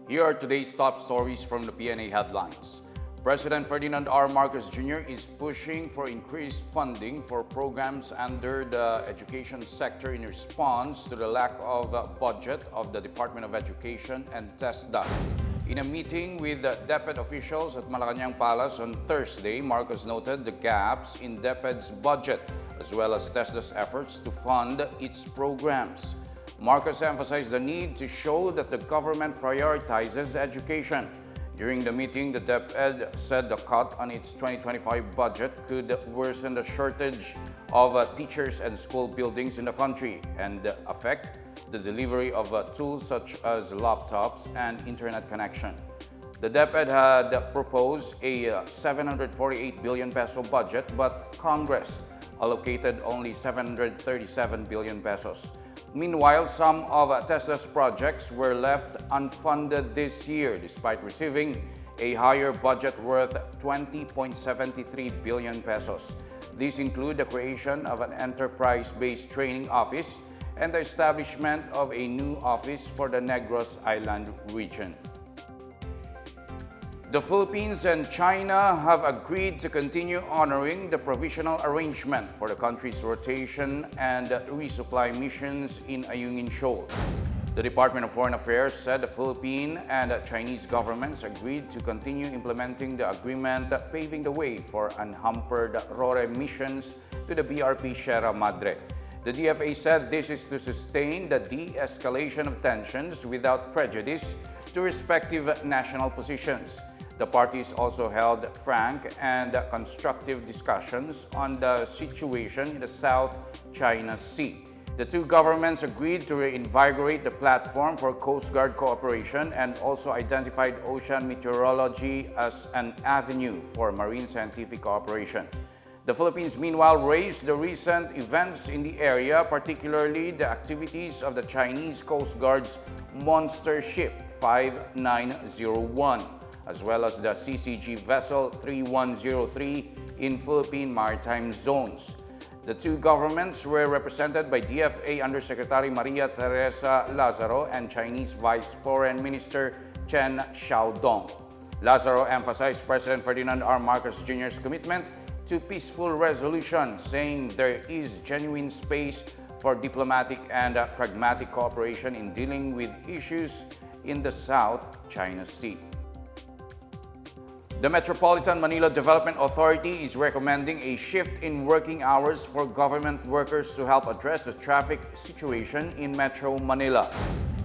Here are today's top stories from the Pna Headlines. President Ferdinand R. Marcos Jr. is pushing for increased funding for programs under the education sector in response to the lack of budget of the Department of Education and TESDA. In a meeting with DepEd officials at Malacanang Palace on Thursday, Marcos noted the gaps in DepEd's budget as well as TESDA's efforts to fund its programs. Marcos emphasized the need to show that the government prioritizes education. During the meeting, the DepEd said the cut on its 2025 budget could worsen the shortage of teachers and school buildings in the country and affect the delivery of tools such as laptops and internet connection. The DepEd had proposed a 748 billion peso budget, but Congress allocated only 737 billion pesos. Meanwhile, some of TESDA's projects were left unfunded this year despite receiving a higher budget worth 20.73 billion pesos. These include the creation of an enterprise-based training office and the establishment of a new office for the Negros Island region. The Philippines and China have agreed to continue honoring the provisional arrangement for the country's rotation and resupply missions in Ayungin RORE. The Department of Foreign Affairs said the Philippine and Chinese governments agreed to continue implementing the agreement, paving the way for unhampered RORE missions to the BRP Sierra Madre. The DFA said this is to sustain the de-escalation of tensions without prejudice to respective national positions. The parties also held frank and constructive discussions on the situation in the South China Sea. The two governments agreed to reinvigorate the platform for Coast Guard cooperation and also identified ocean meteorology as an avenue for marine scientific cooperation. The Philippines, meanwhile, raised the recent events in the area, particularly the activities of the Chinese Coast Guard's monster ship 5901. As well as the CCG vessel 3103 in Philippine maritime zones. The two governments were represented by DFA Undersecretary Maria Teresa Lazaro and Chinese Vice Foreign Minister Chen Xiaodong. Lazaro emphasized President Ferdinand R. Marcos Jr.'s commitment to peaceful resolution, saying there is genuine space for diplomatic and pragmatic cooperation in dealing with issues in the South China Sea. The Metropolitan Manila Development Authority is recommending a shift in working hours for government workers to help address the traffic situation in Metro Manila.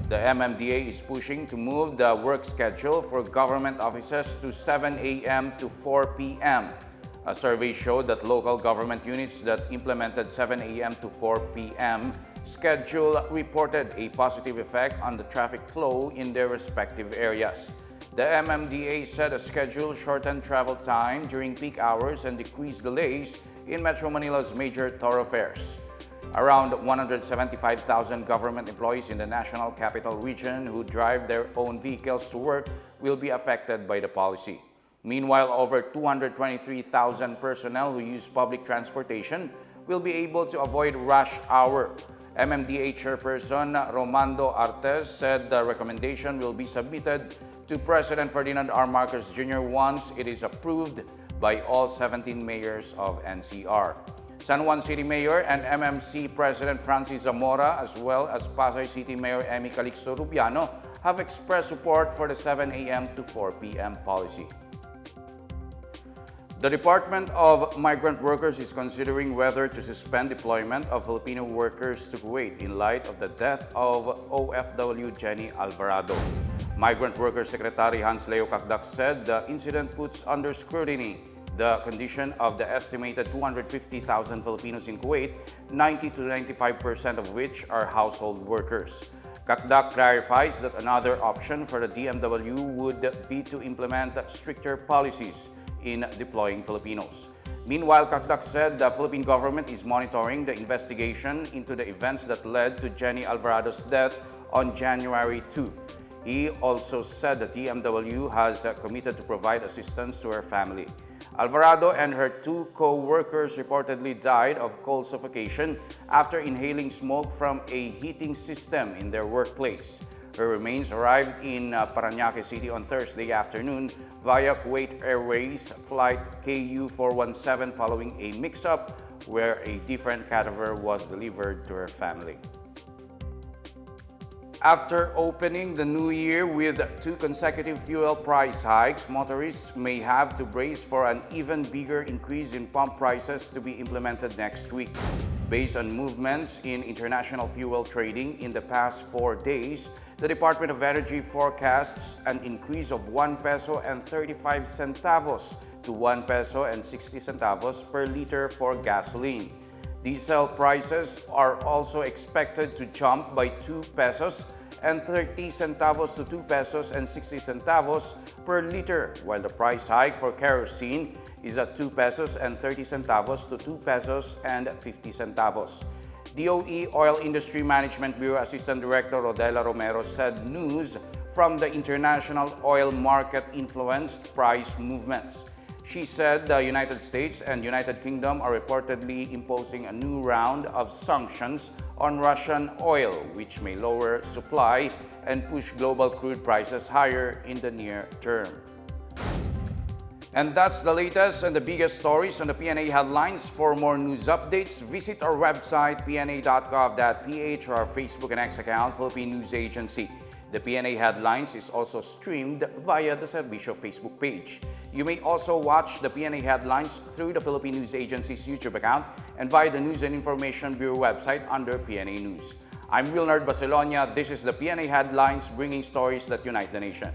The MMDA is pushing to move the work schedule for government offices to 7 a.m. to 4 p.m. A survey showed that local government units that implemented 7 a.m. to 4 p.m. schedule reported a positive effect on the traffic flow in their respective areas. The MMDA said a schedule shortened travel time during peak hours and decreased delays in Metro Manila's major thoroughfares. Around 175,000 government employees in the National Capital Region who drive their own vehicles to work will be affected by the policy. Meanwhile, over 223,000 personnel who use public transportation will be able to avoid rush hour. MMDA Chairperson Romando Artes said the recommendation will be submitted to President Ferdinand R. Marcos Jr. once it is approved by all 17 mayors of NCR. San Juan City Mayor and MMC President Francis Zamora, as well as Pasay City Mayor Emi Calixto Rubiano, have expressed support for the 7 a.m. to 4 p.m. policy. The Department of Migrant Workers is considering whether to suspend deployment of Filipino workers to Kuwait in light of the death of OFW Jenny Alvarado. Migrant Workers Secretary Hans Leo Kakdak said the incident puts under scrutiny the condition of the estimated 250,000 Filipinos in Kuwait, 90 to 95% of which are household workers. Kakdak clarifies that another option for the DMW would be to implement stricter policies in deploying Filipinos. Meanwhile, Kakdak said the Philippine government is monitoring the investigation into the events that led to Jenny Alvarado's death on January 2. He also said the DMW has committed to provide assistance to her family. Alvarado and her two co-workers reportedly died of coal suffocation after inhaling smoke from a heating system in their workplace. Her remains arrived in Parañaque City on Thursday afternoon via Kuwait Airways flight KU417 following a mix-up where a different cadaver was delivered to her family. After opening the new year with 2 consecutive fuel price hikes, motorists may have to brace for an even bigger increase in pump prices to be implemented next week. Based on movements in international fuel trading in the past 4 days, the Department of Energy forecasts an increase of 1 peso and 35 centavos to 1 peso and 60 centavos per liter for gasoline. Diesel prices are also expected to jump by 2 pesos and 30 centavos to 2 pesos and 60 centavos per liter, while the price hike for kerosene is at 2 pesos and 30 centavos to 2 pesos and 50 centavos. DOE Oil Industry Management Bureau Assistant Director Rodela Romero said news from the international oil market influenced price movements. She said the United States and United Kingdom are reportedly imposing a new round of sanctions on Russian oil, which may lower supply and push global crude prices higher in the near term. And that's the latest and the biggest stories on the PNA Headlines. For more news updates, visit our website pna.gov.ph or our Facebook and X account, Philippine News Agency. The PNA Headlines is also streamed via the Serbisyo Facebook page. You may also watch the PNA Headlines through the Philippine News Agency's YouTube account and via the News and Information Bureau website under PNA News. I'm Wilnard Basilonia. This is the PNA Headlines, bringing stories that unite the nation.